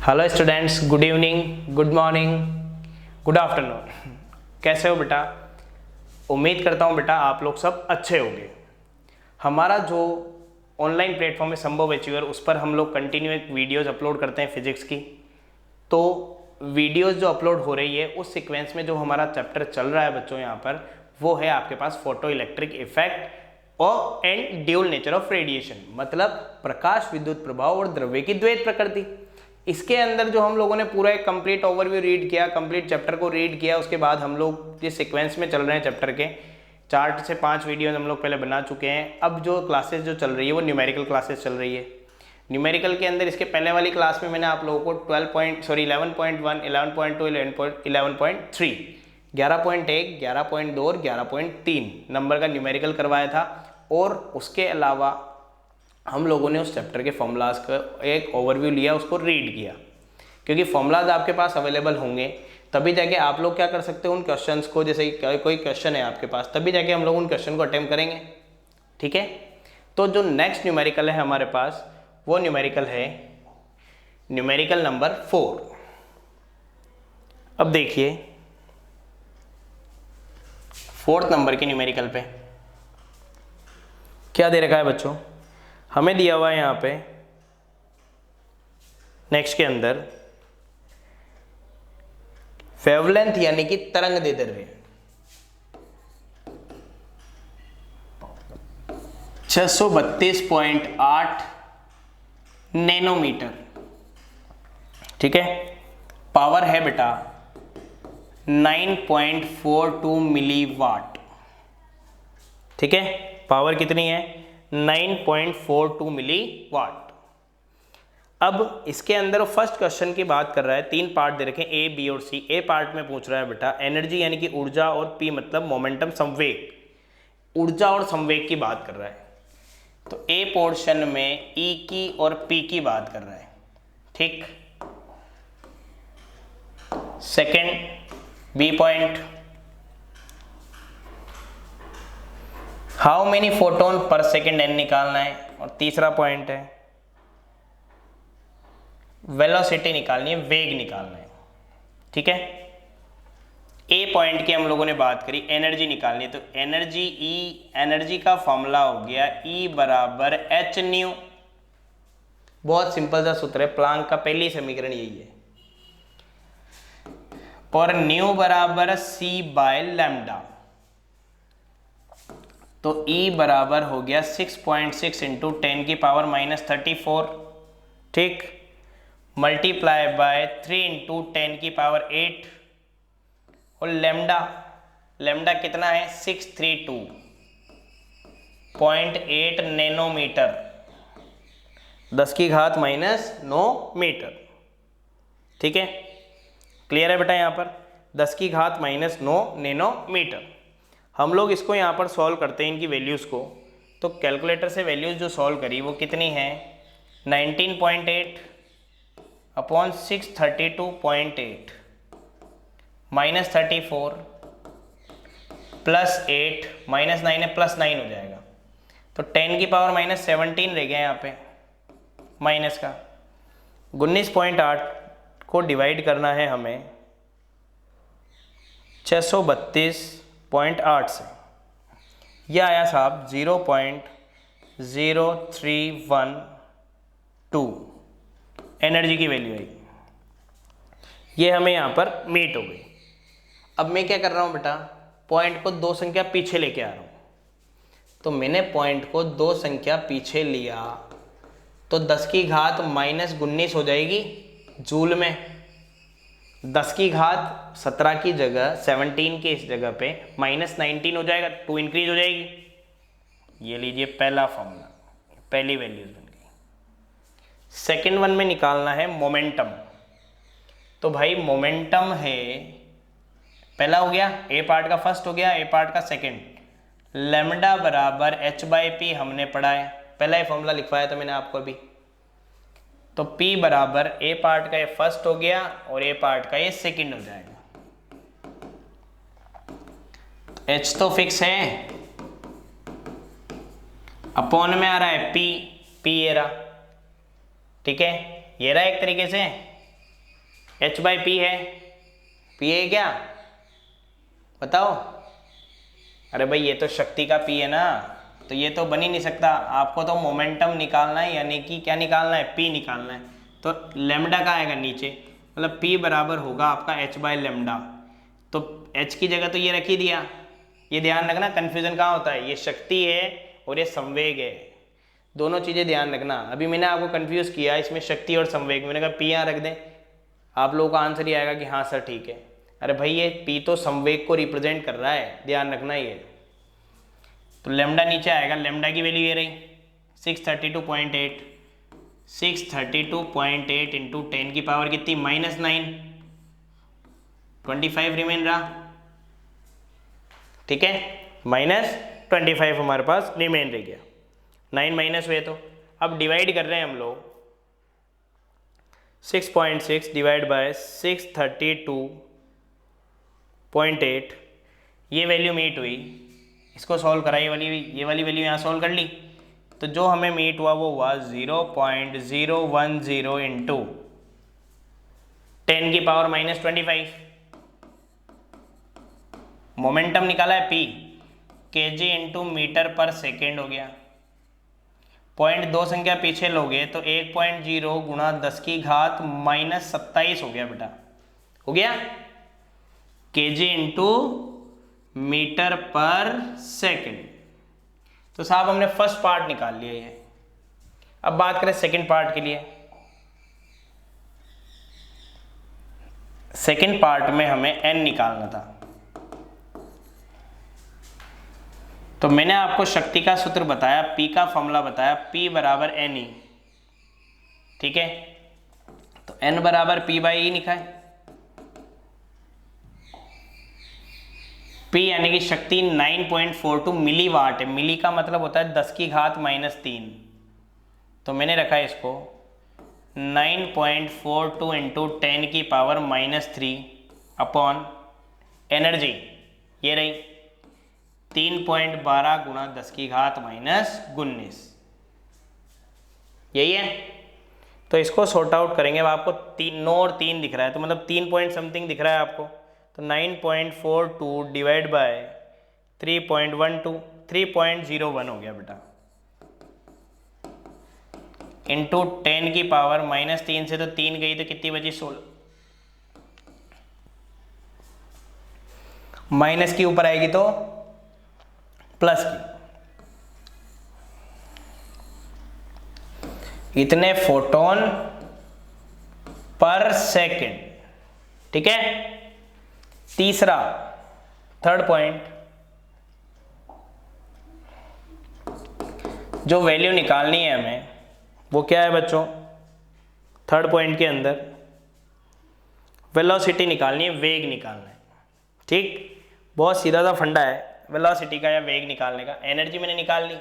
Hello students, good evening, good morning, good afternoon. कैसे हो बेटा? उम्मीद करता हूँ बेटा आप लोग सब अच्छे होंगे। हमारा जो ऑनलाइन प्लेटफॉर्म है संभव एचीवर, उस पर हम लोग कंटिन्यू एक वीडियोज़ अपलोड करते हैं फिजिक्स की। तो वीडियोज़ जो अपलोड हो रही है उस सीक्वेंस में जो हमारा चैप्टर चल रहा है बच्चों यहाँ पर, वो है आपके पास फोटो इलेक्ट्रिक इफेक्ट और and dual nature of radiation, मतलब प्रकाश विद्युत प्रभाव और द्रव्य की द्वैत प्रकृति। इसके अंदर जो हम लोगों ने पूरा एक कंप्लीट ओवरव्यू रीड किया, कंप्लीट चैप्टर को रीड किया, उसके बाद हम लोग जिस सीक्वेंस में चल रहे हैं चैप्टर के 4 से 5 वीडियोज हम लोग पहले बना चुके हैं। अब जो क्लासेस जो चल रही है वो न्यूमेरिकल क्लासेस चल रही है। न्यूमेरिकल के अंदर इसके पहले वाली क्लास में मैंने आप लोगों को 11.1, 11.2, 11.3, 11.1, 11.2 और 11.3 नंबर का न्यूमेरिकल करवाया था। और उसके अलावा हम लोगों ने उस चैप्टर के फॉर्मूलाज का एक ओवरव्यू लिया, उसको रीड किया, क्योंकि फॉर्मूलाज आपके पास अवेलेबल होंगे तभी जाके आप लोग क्या कर सकते हो उन क्वेश्चंस को। जैसे कोई क्वेश्चन है आपके पास, तभी जाके हम लोग उन क्वेश्चन को अटेम्प्ट करेंगे। ठीक है, तो जो नेक्स्ट न्यूमेरिकल है हमारे पास, वो न्यूमेरिकल है न्यूमेरिकल नंबर 4। अब देखिए 4th नंबर के न्यूमेरिकल पे क्या दे रखा है बच्चों। हमें दिया हुआ है यहाँ पे नेक्स्ट के अंदर वेवलेंथ यानी कि तरंग दैर्ध्य 632.8 नैनोमीटर। ठीक है, पावर है बेटा 9.42 मिलीवाट। ठीक है, पावर कितनी है? 9.42 मिलीवाट। अब इसके अंदर फर्स्ट क्वेश्चन की बात कर रहा है, 3 पार्ट दे रखे ए, बी और सी। ए पार्ट में पूछ रहा है बेटा एनर्जी यानी कि ऊर्जा, और पी मतलब मोमेंटम संवेग, ऊर्जा और संवेग की बात कर रहा है। तो ए पोर्शन में ई की और पी की बात कर रहा है। ठीक, second B point, how many photon per second N निकालना है। और तीसरा पॉइंट है वेलोसिटी निकालनी है, वेग निकालना है। ठीक है, ए पॉइंट की हम लोगों ने बात करी, एनर्जी निकालनी है। तो एनर्जी ई, एनर्जी का फॉर्मूला हो गया ई बराबर एच न्यू। बहुत सिंपल सा सूत्र है, प्लांक का पहली समीकरण यही है। और न्यू बराबर सी बाय लैम्डा। तो E बराबर हो गया 6.6 इंटू 10 की पावर -34। ठीक, मल्टीप्लाई बाय 3 इंटू 10 की पावर 8। और लेमडा कितना है? 632.8 नैनोमीटर, 10 की घात -9 मीटर। ठीक है, क्लियर है बेटा? यहाँ पर 10 की घात -9 नैनोमीटर। हम लोग इसको यहाँ पर सॉल्व करते हैं इनकी वैल्यूज़ को। तो कैलकुलेटर से वैल्यूज़ जो सॉल्व करी वो कितनी है? 19.8 अपॉन 632.8 -34 +8 -9 है, +9 हो जाएगा। तो 10 की पावर -17 रह गया यहाँ पे माइनस का। 19.8 को डिवाइड करना है हमें 632.8 से, यह आया साहब 0.0312 एनर्जी की वैल्यू है। ये हमें यहाँ पर मीट हो गई। अब मैं क्या कर रहा हूँ बेटा, पॉइंट को 2 संख्या पीछे लेके आ रहा हूँ। तो मैंने पॉइंट को 2 संख्या पीछे लिया तो 10 की घात -19 हो जाएगी जूल में। 10 की घात 17 की जगह 17 के इस जगह पे -19 हो जाएगा, 2 इंक्रीज हो जाएगी। ये लीजिए पहला फॉर्मूला, पहली वैल्यूज बन गई। सेकेंड वन में निकालना है मोमेंटम। तो भाई मोमेंटम है, पहला हो गया ए पार्ट का, फर्स्ट हो गया ए पार्ट का सेकेंड। लैम्डा बराबर h/p हमने पढ़ा है, पहला ही फॉर्मूला लिखवाया था मैंने आपको अभी। तो P बराबर ए पार्ट का ये फर्स्ट हो गया और ए पार्ट का ये सेकंड हो जाएगा। H तो फिक्स है, अपॉन में आ रहा है P, ये रहा। ठीक है, ये रहा एक तरीके से। H/P है, P है क्या, बताओ। अरे भाई ये तो शक्ति का P है ना, तो ये तो बन ही नहीं सकता। आपको तो मोमेंटम निकालना है, यानी कि क्या निकालना है, P निकालना है। तो लेमडा का आएगा नीचे, मतलब P बराबर होगा आपका H/λ। तो H की जगह तो ये रख ही दिया। ये ध्यान रखना, कन्फ्यूजन कहाँ होता है, ये शक्ति है और ये संवेग है, दोनों चीज़ें ध्यान रखना। अभी मैंने आपको कंफ्यूज किया इसमें शक्ति और संवेग, मैंने कहा P यहाँ रख दें, आप लोगों का आंसर ही आएगा कि हाँ सर ठीक है। अरे भाई ये P तो संवेग को रिप्रेजेंट कर रहा है, ध्यान रखना ये। तो लेमडा नीचे आएगा, लेमडा की वैल्यू ये रही 632.8, 632.8 इंटू 10 की पावर कितनी, -9, 25 रिमेन रहा, ठीक है, -25 हमारे पास रिमेन रह गया, 9 माइनस हुए। तो अब डिवाइड कर रहे हैं हम लोग, 6.6 डिवाइड बाय 632.8, ये वैल्यू मीट हुई, इसको सॉल्व करा, ये वाली वैल्यू यहाँ सॉल्व कर ली, तो जो हमें मीट हुआ वो हुआ 0.010 इंटू 10 की पावर -25। मोमेंटम निकाला है P, kg इंटू मीटर पर सेकेंड हो गया। 0.2 संख्या पीछे लोगे तो 1.0 गुणा 10 की घात -27 हो गया बेटा, हो गया, kg इंटू मीटर पर सेकेंड। तो साहब हमने फर्स्ट पार्ट निकाल लिया है। अब बात करें सेकंड पार्ट के लिए। सेकंड पार्ट में हमें n निकालना था, तो मैंने आपको शक्ति का सूत्र बताया, P का फॉर्मूला बताया, P बराबर NE, ठीक है। तो N बराबर P/E लिखा है, P यानी कि शक्ति 9.42 मिली वाट है, मिली का मतलब होता है 10 की घात -3, तो मैंने रखा है इसको 9.42 इंटू 10 की पावर -3 अपॉन एनर्जी, ये रही 3.12 गुणा 10 की घात -19, यही है। तो इसको सॉर्ट आउट करेंगे। अब आपको 9 और 3 दिख रहा है, तो मतलब 3 पॉइंट समथिंग दिख रहा है आपको, तो 9.42 डिवाइड बाय 3.12, 3.01 हो गया बेटा, इंटू 10 की पावर -3 से तो 3 गई तो कितनी बची, 16, माइनस की ऊपर आएगी तो प्लस की, इतने फोटोन पर सेकेंड, ठीक है। तीसरा, थर्ड पॉइंट, जो वैल्यू निकालनी है हमें वो क्या है बच्चों, थर्ड पॉइंट के अंदर वेलोसिटी निकालनी है, वेग निकालना है, ठीक। बहुत सीधा सा फंडा है वेलोसिटी का या वेग निकालने का। एनर्जी मैंने निकाल ली,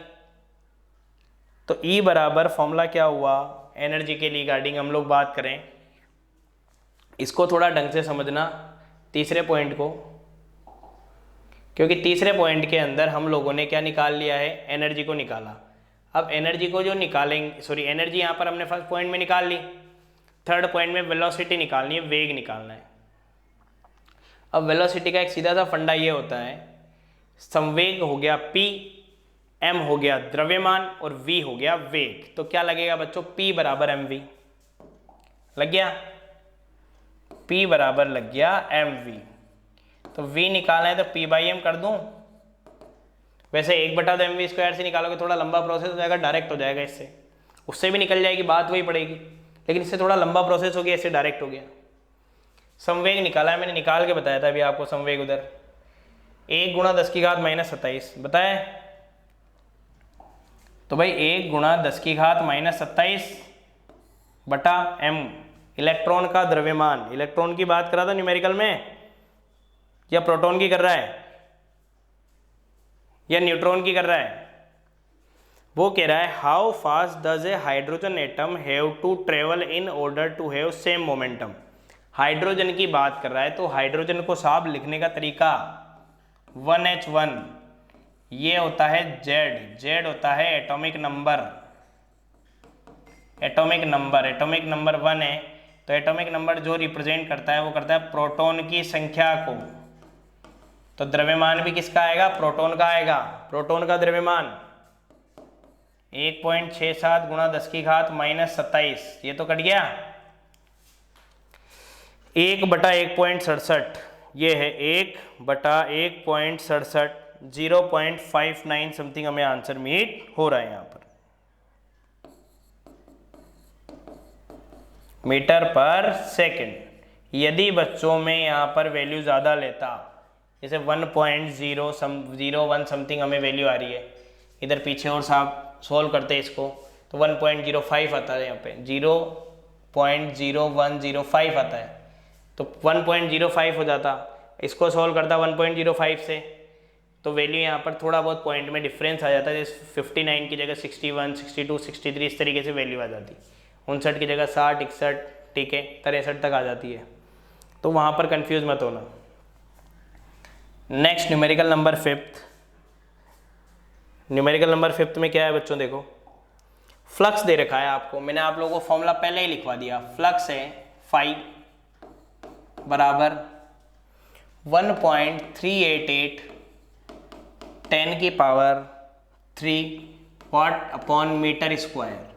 तो E बराबर फॉर्मूला क्या हुआ, एनर्जी के रिगार्डिंग हम लोग बात करें, इसको थोड़ा ढंग से समझना तीसरे पॉइंट को, क्योंकि तीसरे पॉइंट के अंदर हम लोगों ने क्या निकाल लिया है, एनर्जी को निकाला। अब एनर्जी को जो निकालेंगे, सॉरी एनर्जी यहाँ पर हमने फर्स्ट पॉइंट में निकाल ली, थर्ड पॉइंट में वेलोसिटी निकालनी है, वेग निकालना है। अब वेलोसिटी का एक सीधा सा फंडा ये होता है, संवेग हो गया P, M हो गया द्रव्यमान और V हो गया वेग। तो क्या लगेगा बच्चों, P बराबर mv लग गया, P बराबर लग गया mv। तो V निकालना है तो P/m कर दूं, वैसे 1/mv² से निकालोगे थोड़ा लंबा प्रोसेस हो जाएगा, डायरेक्ट हो जाएगा, इससे उससे भी निकल जाएगी, बात वही पड़ेगी, लेकिन इससे थोड़ा लंबा प्रोसेस हो गया, इससे डायरेक्ट हो गया। संवेग निकाला है, मैंने निकाल के बताया था अभी आपको संवेग उधर, 1 गुणा 10 की घात -27 बताया। तो भाई 1 गुणा 10 की घात -27 बटा m, इलेक्ट्रॉन का द्रव्यमान, इलेक्ट्रॉन की बात करा था न्यूमेरिकल में, या प्रोटॉन की कर रहा है या न्यूट्रॉन की कर रहा है, वो कह रहा है how fast does a hydrogen atom have to travel in order to have same momentum. Hydrogen की बात कर रहा है, तो हाइड्रोजन को साहब लिखने का तरीका 1h1, ये होता है Z होता है एटॉमिक नंबर, एटॉमिक नंबर 1 है, तो एटॉमिक नंबर जो रिप्रेजेंट करता है वो करता है प्रोटॉन की संख्या को। तो द्रव्यमान भी किसका आएगा? प्रोटॉन का आएगा। प्रोटॉन का द्रव्यमान 1.67 गुणा 10 की घात -27, ये तो कट गया। 1/1.67, ये है 1/1.67, 0.59 समथिंग हमें आंसर मीट हो रहा है यहाँ पर, मीटर पर सेकंड। यदि बच्चों में यहाँ पर वैल्यू ज़्यादा लेता, जैसे 1.001 समथिंग हमें वैल्यू आ रही है, इधर पीछे और साहब सोल्व करते हैं इसको, तो 1.05 आता है, यहाँ पे 0.0105 आता है, तो 1.05 हो जाता। इसको सोल्व करता 1.05 से, तो वैल्यू यहाँ पर थोड़ा बहुत पॉइंट में डिफरेंस आ जाता है, जैसे 59 की जगह 61, 62, 63 इस तरीके से वैल्यू आ जाती। 59 की जगह 60, 61, ठीक है, 63 तक आ जाती है, तो वहाँ पर कंफ्यूज मत होना। Next numerical number 5th। Numerical number 5th में क्या है बच्चों? देखो, फ्लक्स दे रखा है आपको, मैंने आप लोगों को फॉर्मूला पहले ही लिखवा दिया। फ्लक्स है फाई बराबर 1.388 10 की पावर 3 वाट अपॉन मीटर स्क्वायर,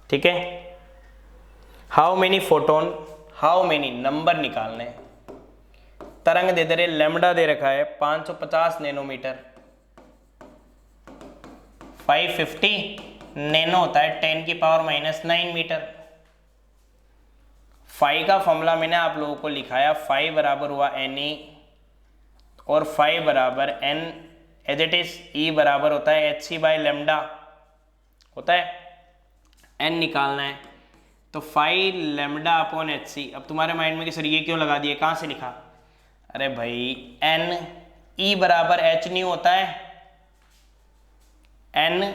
ठीक है। How many photon, how many number निकालने। तरंग दे रहे, लैम्डा दे रखा है 550 नैनोमीटर, 550 नैनो होता है 10 की पावर -9 मीटर। फाई का फॉर्मूला मैंने आप लोगों को लिखाया, फाई बराबर हुआ NE और फाई बराबर N as it is, E बराबर होता है HC बाय लैम्डा होता है, N निकालना है, तो फाई लैम्डा अपॉन HC। अब तुम्हारे माइंड में कि सर ये क्यों लगा दिए, कहाँ से लिखा? अरे भाई N E बराबर H न्यू होता है, N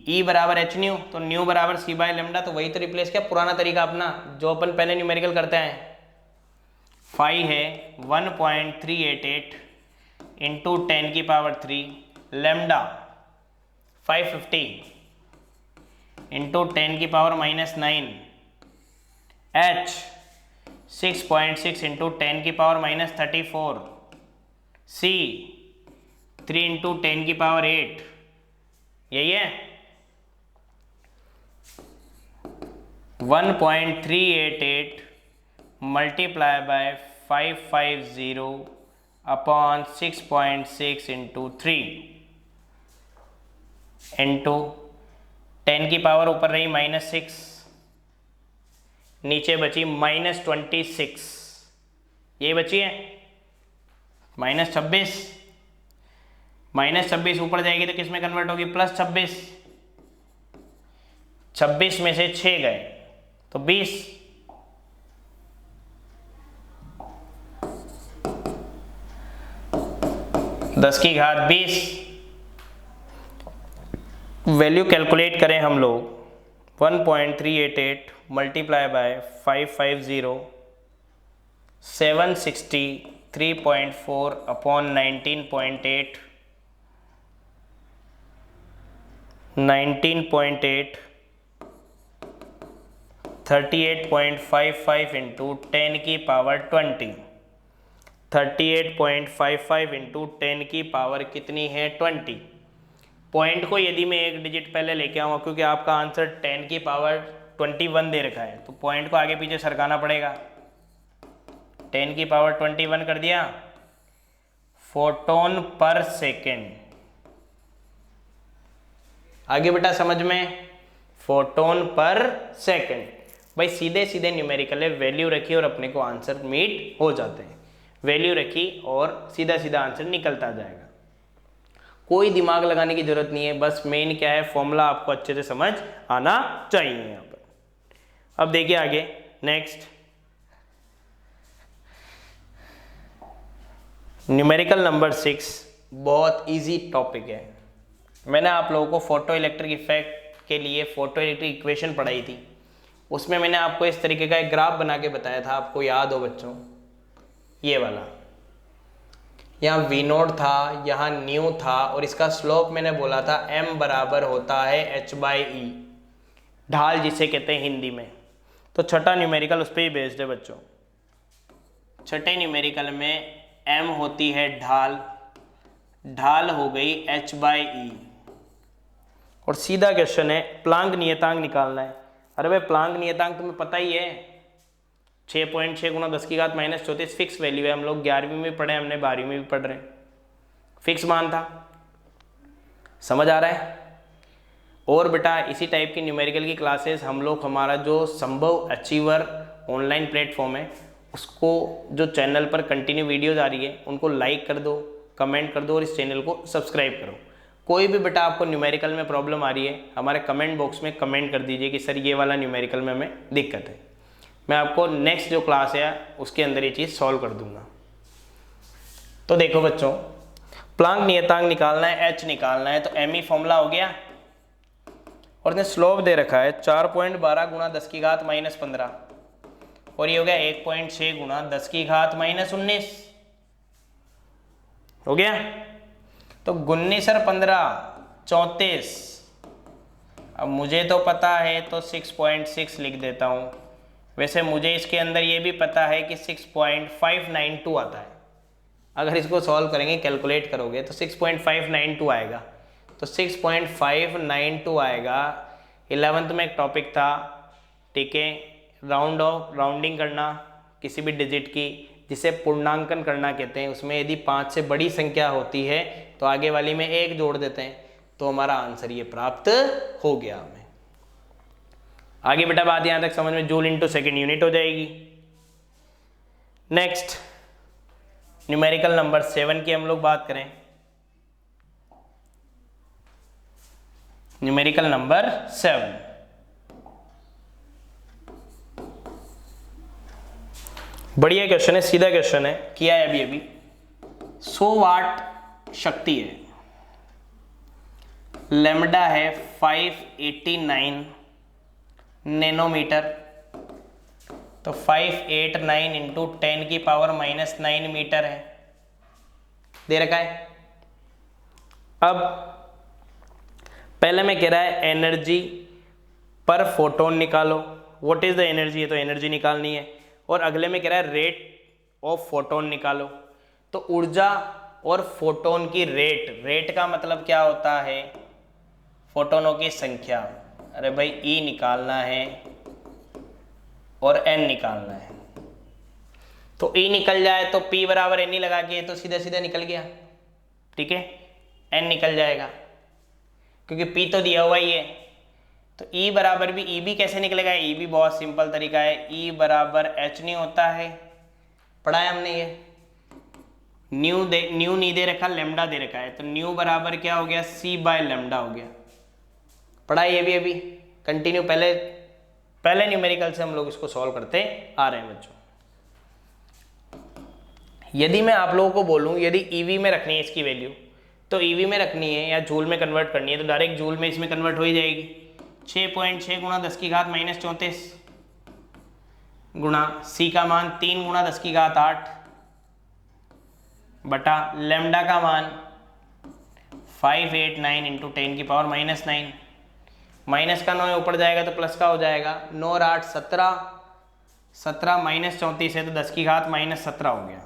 E बराबर H न्यू, तो न्यू बराबर C बाय लेमडा, तो वही तो रिप्लेस किया, पुराना तरीका अपना जो अपन पहले न्यूमेरिकल करते हैं। फाई है 1.388 इंटू 10 की पावर 3 लेमडा 550 इंटू 10 की पावर -9 H 6.6 इंटू 10 की पावर -34 C 3 इंटू 10 की पावर 8, यही है 1.388 multiply by 550 upon 6.6 into 3 into 10 की पावर ऊपर रही -6, नीचे बची -26, ये बची है -26, -26 ऊपर जाएगी तो किस में कन्वर्ट होगी? +26, 26 में से 6 गए तो 20, दस की घात 20। वैल्यू कैलकुलेट करें हम लोग, 1.388 मल्टीप्लाई बाय 550 763.4 अपॉन 19.8 38.55 इंटू 10 की पावर 20, 38.55 इंटू 10 की पावर कितनी है? 20। पॉइंट को यदि मैं एक डिजिट पहले लेके आऊँगा, क्योंकि आपका आंसर 10 की पावर 21 दे रखा है, तो पॉइंट को आगे पीछे सरकाना पड़ेगा। 10 की पावर 21 कर दिया, फोटोन पर सेकेंड। आगे बेटा समझ में, फोटोन पर सेकेंड। भाई सीधे सीधे न्यूमेरिकल है, वैल्यू रखी और अपने को आंसर मीट हो जाते हैं। वैल्यू रखी और सीधा सीधा आंसर निकलता जाएगा, कोई दिमाग लगाने की जरूरत नहीं है। बस मेन क्या है, फॉर्मूला आपको अच्छे से समझ आना चाहिए यहाँ पर। अब देखिए आगे नेक्स्ट, न्यूमेरिकल नंबर 6 बहुत इजी टॉपिक है। मैंने आप लोगों को फोटो इलेक्ट्रिक इफेक्ट के लिए फोटो इलेक्ट्रिक इक्वेशन पढ़ाई थी, उसमें मैंने आपको इस तरीके का एक ग्राफ बना के बताया था, आपको याद हो बच्चों, ये वाला। यहाँ V0 था, यहाँ न्यू था, और इसका स्लोप मैंने बोला था m बराबर होता है h/e, ढाल जिसे कहते हैं हिंदी में। तो छठा न्यूमेरिकल उस पर ही बेस्ड है बच्चों। छठे न्यूमेरिकल में m होती है ढाल, ढाल हो गई h/e। और सीधा क्वेश्चन है प्लांक नियतांक निकालना है। अरे भाई प्लांक नियतांक तुम्हें पता ही है, 6.6 गुणा 10⁻⁻34 फिक्स वैल्यू है। हम लोग 11वीं में पढ़े, हमने 12वीं में भी पढ़ रहे हैं, फिक्स मान था। समझ आ रहा है। और बेटा इसी टाइप की न्यूमेरिकल की क्लासेस हम लोग, हमारा जो संभव अचीवर ऑनलाइन प्लेटफॉर्म है उसको, जो चैनल पर कंटिन्यू वीडियोज आ रही है उनको लाइक कर दो, कमेंट कर दो और इस चैनल को सब्सक्राइब करो। कोई भी बेटा आपको न्यूमेरिकल में प्रॉब्लम आ रही है हमारे कमेंट बॉक्स में कमेंट कर दीजिए कि सर ये वाला न्यूमेरिकल में हमें दिक्कत है। मैं आपको नेक्स्ट जो क्लास है उसके अंदर ये चीज़ सॉल्व कर दूंगा। तो देखो बच्चों, प्लांक नियतांक निकालना है, h निकालना है, तो m फॉर्मूला हो गया और इसने स्लोप दे रखा है 4.12 गुणा 10⁻−15 और ये हो गया 1.6 गुणा 10⁻−19 हो गया। तो 19 और 15 34। अब मुझे तो पता है तो 6.6 लिख देता हूँ। वैसे मुझे इसके अंदर ये भी पता है कि 6.592 आता है। अगर इसको सॉल्व करेंगे, कैलकुलेट करोगे तो 6.592 आएगा। तो 6.592 आएगा। 11th में एक टॉपिक था, ठीक है, राउंडिंग करना किसी भी डिजिट की, जिसे पूर्णांकन करना कहते हैं। उसमें यदि 5 से बड़ी संख्या होती है तो आगे वाली में 1 जोड़ देते हैं, तो हमारा आंसर ये प्राप्त हो गया हमें। आगे बेटा बात यहाँ तक समझ में, जूल इंटू सेकेंड यूनिट हो जाएगी। नेक्स्ट न्यूमेरिकल नंबर 7 की हम लोग बात करें। न्यूमेरिकल नंबर 7, बढ़िया क्वेश्चन है, सीधा क्वेश्चन है, किया है अभी 100 वाट शक्ति है, लैम्डा है 589 नैनोमीटर। तो 589 इंटू 10⁻⁻9 मीटर है, दे रखा है। अब पहले में कह रहा है एनर्जी पर फोटोन निकालो। व्हाट इज द एनर्जी, है तो एनर्जी निकालनी है। और अगले में कह रहा है रेट ऑफ फोटोन निकालो। तो ऊर्जा और फोटोन की रेट का मतलब क्या होता है, फोटोनों की संख्या। अरे भाई ई निकालना है और एन निकालना है। तो ई निकल जाए तो पी बराबर एन ही लगा के तो सीधा सीधा निकल गया, ठीक है। एन निकल जाएगा क्योंकि पी तो दिया हुआ ही है। तो ई बराबर भी, ई भी कैसे निकलेगा, ई भी बहुत सिंपल तरीका है। ई बराबर एच नहीं होता है, पढ़ा है हमने ये। न्यू नहीं दे रखा, लेमडा दे रखा है, तो न्यू बराबर क्या हो गया, सी बाय लेमडा हो गया। पढ़ा है ये भी अभी कंटिन्यू, पहले न्यूमेरिकल से हम लोग इसको सॉल्व करते आ रहे हैं बच्चों। यदि मैं आप लोगों को बोलूं यदि ईवी में रखनी है इसकी वैल्यू, तो ईवी में रखनी है या जूल में कन्वर्ट करनी है, तो डायरेक्ट जूल में इसमें कन्वर्ट हो ही जाएगी। 6.6 गुणा 10⁻−34 गुणा सी का मान 3 गुणा 10⁸ बटा लेमडा का मान 589 इंटू 10⁻⁻9। माइनस का 9 ऊपर जाएगा तो प्लस का हो जाएगा। 9 और 8 17, 17 माइनस 34 है तो 10⁻−17 हो गया,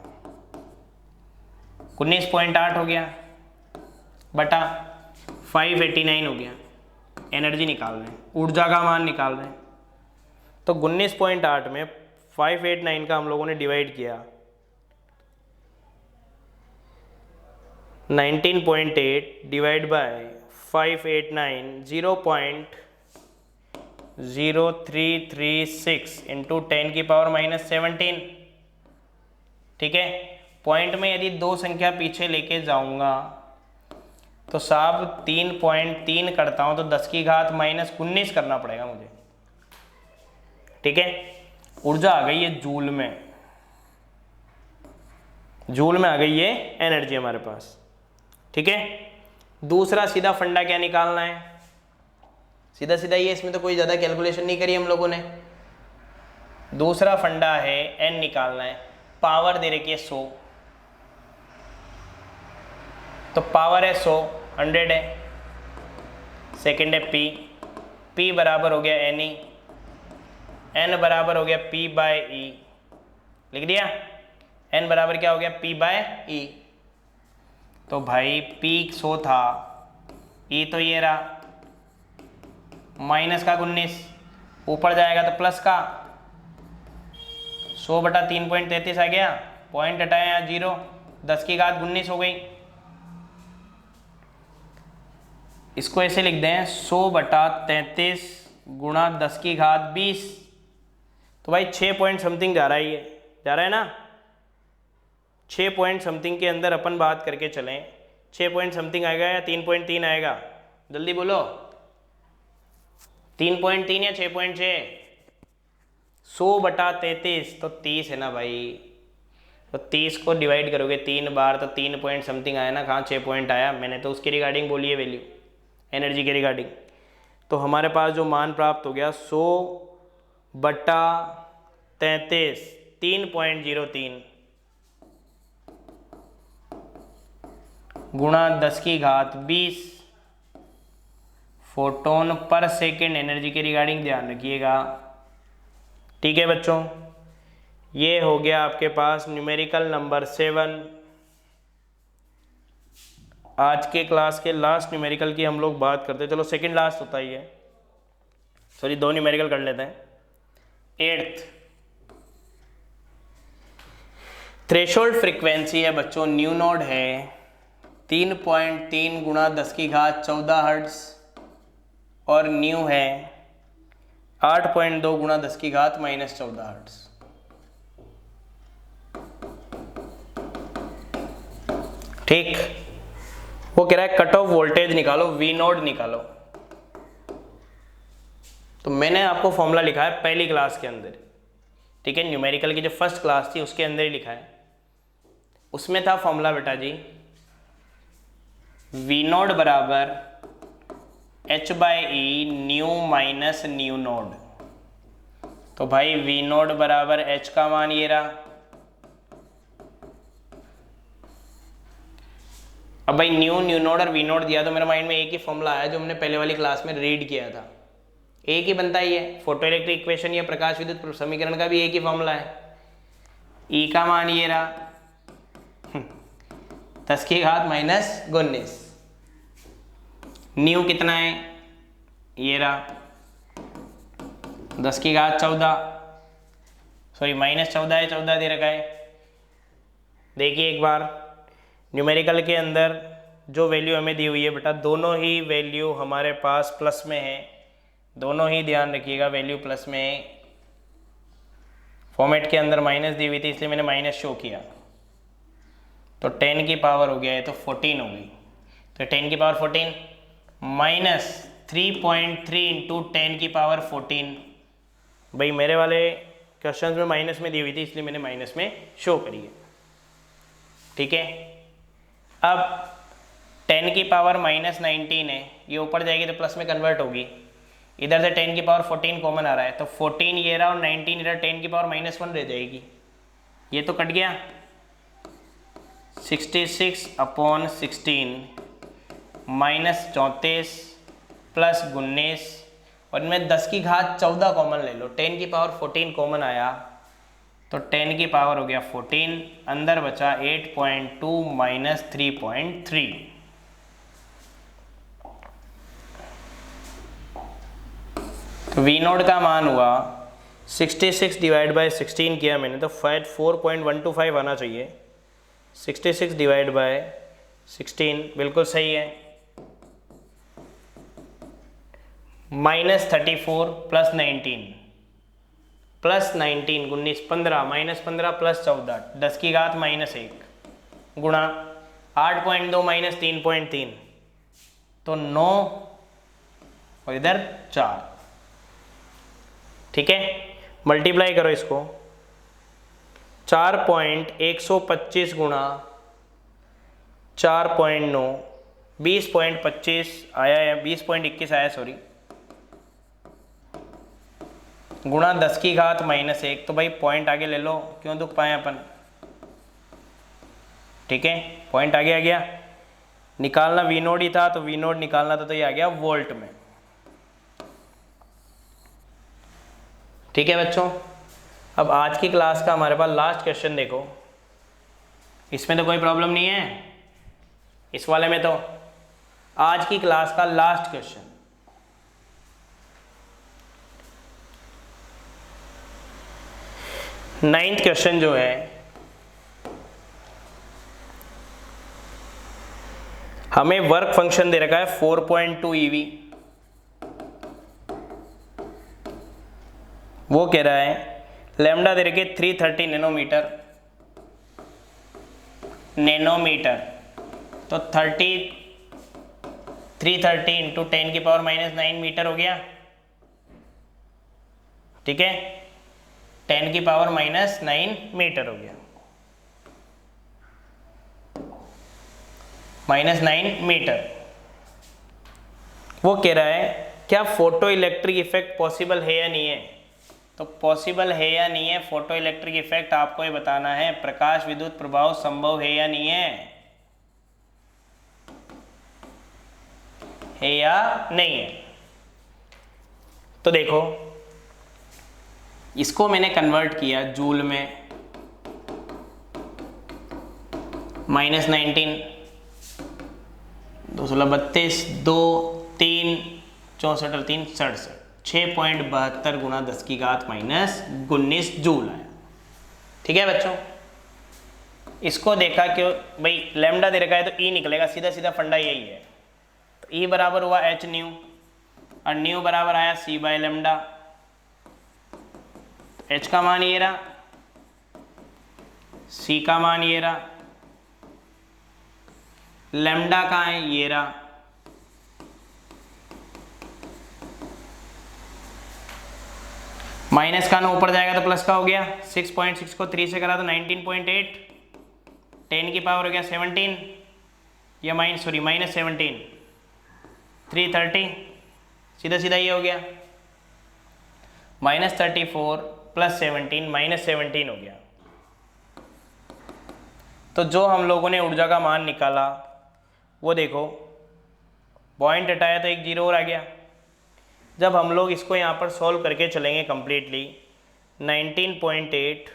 19.8 हो गया बटा 589 हो गया। एनर्जी निकाल रहे हैं, ऊर्जा का मान निकाल रहे हैं। तो 19.8 में 589 का हम लोगों ने डिवाइड किया, 19.8 डिवाइड बाय 589 0.0336 इंटू 10⁻⁻17, ठीक है। पॉइंट में यदि 2 संख्या पीछे लेके जाऊंगा तो साहब 3.3 करता हूं तो 10⁻−19 करना पड़ेगा मुझे, ठीक है। ऊर्जा आ गई है जूल में, जूल में आ गई है एनर्जी हमारे पास, ठीक है। दूसरा सीधा फंडा क्या निकालना है, सीधा सीधा ये, इसमें तो कोई ज़्यादा कैलकुलेशन नहीं करी हम लोगों ने। दूसरा फंडा है एन निकालना है। पावर दे रखी है 100, तो पावर है 100, 100 है। सेकंड है पी बराबर हो गया एन ई, n बराबर हो गया P बाय ई, लिख दिया। n बराबर क्या हो गया P बाय ई। तो भाई P 100 था, E तो ये रहा माइनस का 19, ऊपर जाएगा तो प्लस का 100 बटा 3.33 आ गया, पॉइंट हटाया यहाँ 0, 10 की घात 19 हो गई। इसको ऐसे लिख दें 100 बटा 33 गुणा 10 की घात 20। तो भाई 6 पॉइंट समथिंग जा रहा है, ये जा रहा है ना, 6 पॉइंट समथिंग के अंदर अपन बात करके चलें। 6 पॉइंट समथिंग आएगा या 3.3 आएगा, जल्दी बोलो। 3.3 या 6.6? 100 बटा 33 तो 30 है ना भाई, तो 30 को डिवाइड करोगे 3 बार तो 3 पॉइंट समथिंग आया ना, कहाँ 6 पॉइंट आया। मैंने तो उसके रिगार्डिंग बोली है वैल्यू, एनर्जी के रिगार्डिंग। तो हमारे पास जो मान प्राप्त हो गया 100 बटा 33 3.03 गुणा 10 की घात 20 फोटोन पर सेकेंड, एनर्जी के रिगार्डिंग ध्यान रखिएगा। ठीक है बच्चों, ये हो गया आपके पास न्यूमेरिकल नंबर 7। आज के क्लास के लास्ट न्यूमेरिकल की हम लोग बात करते हैं, चलो सेकंड लास्ट होता ही है, सॉरी 2 न्यूमेरिकल कर लेते हैं। 8th थ्रेशोल्ड फ्रीक्वेंसी है बच्चों, न्यू नोड है 3.3 गुणा 10 की घात 14 हर्ट्ज, और न्यू है 8.2 गुणा 10 की घात -14 हर्ट्ज। ठीक, वो कह रहा है कट ऑफ वोल्टेज निकालो, वी नोड निकालो। तो मैंने आपको फॉर्मूला लिखा है पहली क्लास के अंदर, ठीक है, न्यूमेरिकल की जो फर्स्ट क्लास थी उसके अंदर ही लिखा है। उसमें था फॉर्मूला बेटा जी, वी नोड बराबर h by E new minus new node. तो भाई वी नोड बराबर h का मान ये रहा। अब भाई न्यू नोड और वी नोड दिया तो मेरे माइंड में एक ही फॉर्मूला आया जो हमने पहले वाली क्लास में रीड किया था, एक ही बनता ही है। फोटो इलेक्ट्रिक इक्वेशन या प्रकाश विद्युत समीकरण का भी एक ही फॉर्मूला है। ई का मान ये रहा 10 की घात -19, न्यू कितना है ये रहा 10 की घात 14, सॉरी -14 है, 14 दे रखा है। देखिए एक बार न्यूमेरिकल के अंदर जो वैल्यू हमें दी हुई है बेटा, दोनों ही वैल्यू हमारे पास प्लस में है, दोनों ही ध्यान रखिएगा वैल्यू प्लस में है। फॉर्मेट के अंदर माइनस दी हुई थी इसलिए मैंने माइनस शो किया। तो 10 की पावर हो गया है तो 14 हो गई, तो 10 की पावर 14 -3.3 इंटू 10 की पावर 14। भाई मेरे वाले क्वेश्चंस में माइनस में दी हुई थी इसलिए मैंने माइनस में शो करी है, ठीक है। अब 10 की पावर -19 है, ये ऊपर जाएगी तो प्लस में कन्वर्ट होगी, इधर से 10 की पावर 14 कॉमन आ रहा है, तो 14 ये रहा और 19 इधर 10 की पावर -1 रह जाएगी, ये तो कट गया। 66/16 -34 प्लस 19, और इनमें 10 की घात 14 कॉमन ले लो, 10 की पावर 14 कॉमन आया तो 10 की पावर हो गया 14, अंदर बचा 8.2 - 3.3। तो वी नोड का मान हुआ 66 डिवाइड बाय 16 किया मैंने तो 4.125 आना चाहिए। 66 डिवाइड बाय 16 बिल्कुल सही है, -34 प्लस 19 19 15 -15 प्लस 14 10 की घात -1 गुणा 8.2 - 3.3 तो 9 और इधर 4, ठीक है। मल्टीप्लाई करो इसको, 4.125 गुणा 4.9 20.25 आया है, 20.21 आया सॉरी, गुणा 10 की घात -1। तो भाई पॉइंट आगे ले लो, क्यों दुख पाए अपन, ठीक है, पॉइंट आगे आ गया। निकालना वी नोड ही था तो वी नोड निकालना था, तो ये आ गया वोल्ट में, ठीक है बच्चों। अब आज की क्लास का हमारे पास लास्ट क्वेश्चन देखो, इसमें तो कोई प्रॉब्लम नहीं है, इस वाले में तो आज की क्लास का लास्ट क्वेश्चन, नाइन्थ क्वेश्चन जो है, हमें वर्क फंक्शन दे रखा है 4.2 EV। वो कह रहा है लैम्डा दे रखे 330 नैनोमीटर, तो 330 इंटू 10 की पावर -9 मीटर हो गया। ठीक है, 10 की पावर -9 मीटर हो गया, -9 मीटर। वो कह रहा है क्या फोटो इलेक्ट्रिक इफेक्ट पॉसिबल है या नहीं है। तो पॉसिबल है या नहीं है फोटो इलेक्ट्रिक इफेक्ट आपको ये बताना है, प्रकाश विद्युत प्रभाव संभव है या नहीं है या नहीं है। तो देखो इसको मैंने कन्वर्ट किया जूल में, -19 2 16 32 2 3 64 और 3 67 6.72 गुणा 10 की घात -19 जूल आया। ठीक है बच्चों, इसको देखा क्यों भाई, लैम्डा दे रखा है तो ई निकलेगा, सीधा सीधा फंडा यही है। तो ई बराबर हुआ h न्यू और न्यू बराबर आया c बाय लैम्डा। h का मान ये रहा, c का मान ये रहा, लैम्डा कहाँ है ये रहा। माइनस का ना ऊपर जाएगा तो प्लस का हो गया, 6.6 को 3 से करा तो 19.8, 10 की पावर हो गया 17 या -17, 330, सीधा सीधा ये हो गया, -34 + 17 -17 हो गया। तो जो हम लोगों ने ऊर्जा का मान निकाला वो देखो, पॉइंट हटाया तो एक जीरो और आ गया। जब हम लोग इसको यहाँ पर सॉल्व करके चलेंगे कम्प्लीटली, 19.8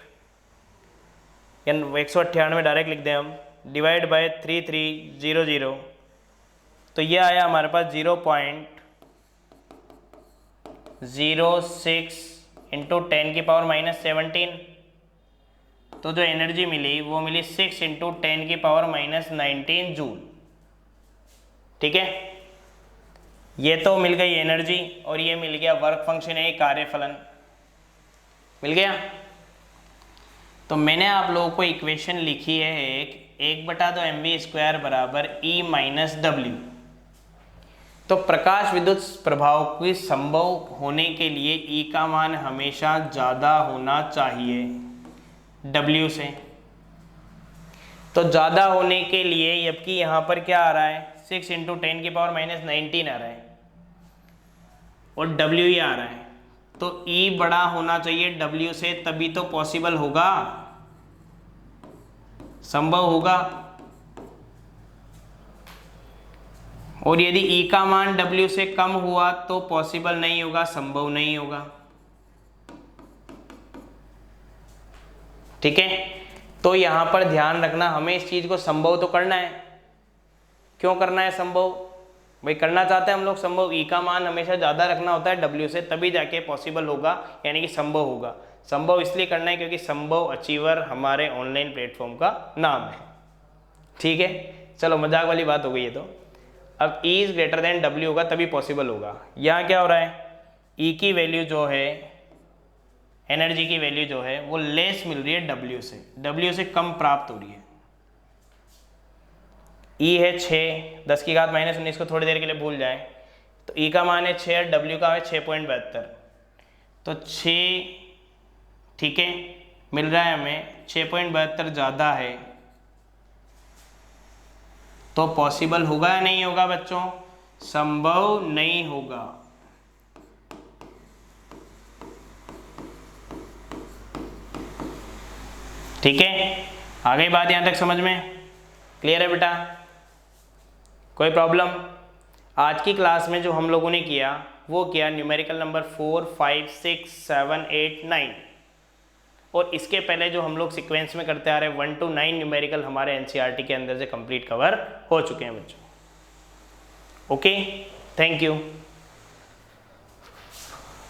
या 198 डायरेक्ट लिख दें हम, डिवाइड बाय 3300, तो ये आया हमारे पास 0.06 इंटू 10 की पावर -17। तो जो एनर्जी मिली वो मिली 6 इंटू 10 की पावर -19 जूल। ठीक है, ये तो मिल गई एनर्जी और ये मिल गया वर्क फंक्शन है, कार्यफलन मिल गया। तो मैंने आप लोगों को इक्वेशन लिखी है एक बटा 2 mv² बराबर E - W। तो प्रकाश विद्युत प्रभाव की संभव होने के लिए E का मान हमेशा ज़्यादा होना चाहिए W से। तो ज़्यादा होने के लिए जबकि यहाँ पर क्या आ रहा है, 6 इंटू 10 की पावर -19 आ रहा है और W ही आ रहा है, तो E बड़ा होना चाहिए W से, तभी तो पॉसिबल होगा, संभव होगा। और यदि E का मान W से कम हुआ तो पॉसिबल नहीं होगा, संभव नहीं होगा। ठीक है, तो यहाँ पर ध्यान रखना, हमें इस चीज़ को संभव तो करना है। क्यों करना है संभव भाई, करना चाहते हैं हम लोग संभव। E का मान हमेशा ज़्यादा रखना होता है W से, तभी जाके पॉसिबल होगा, यानी कि संभव होगा। संभव इसलिए करना है क्योंकि संभव अचीवर हमारे ऑनलाइन प्लेटफॉर्म का नाम है। ठीक है, चलो मजाक वाली बात हो गई है। तो अब E is greater than W होगा तभी पॉसिबल होगा। यहाँ क्या हो रहा है, E की वैल्यू जो है, एनर्जी की वैल्यू जो है वो लेस मिल रही है W से, W से कम प्राप्त हो रही है। E है 6, 10 की घात -19 को थोड़ी देर के लिए भूल जाए, तो E का मान है 6 और W का है 6.72, तो 6 ठीक है मिल रहा है हमें, 6.72 ज़्यादा है, तो पॉसिबल होगा या नहीं होगा बच्चों, संभव नहीं होगा। ठीक है, आ गई बात यहाँ तक समझ में, क्लियर है बेटा, कोई प्रॉब्लम। आज की क्लास में जो हम लोगों ने किया वो किया न्यूमेरिकल नंबर 4, 5, 6, 7, 8, 9। और इसके पहले जो हम लोग सीक्वेंस में करते आ रहे हैं 1 to 9 न्यूमेरिकल हमारे एनसीईआरटी के अंदर से कंप्लीट कवर हो चुके हैं बच्चों। Okay, thank you.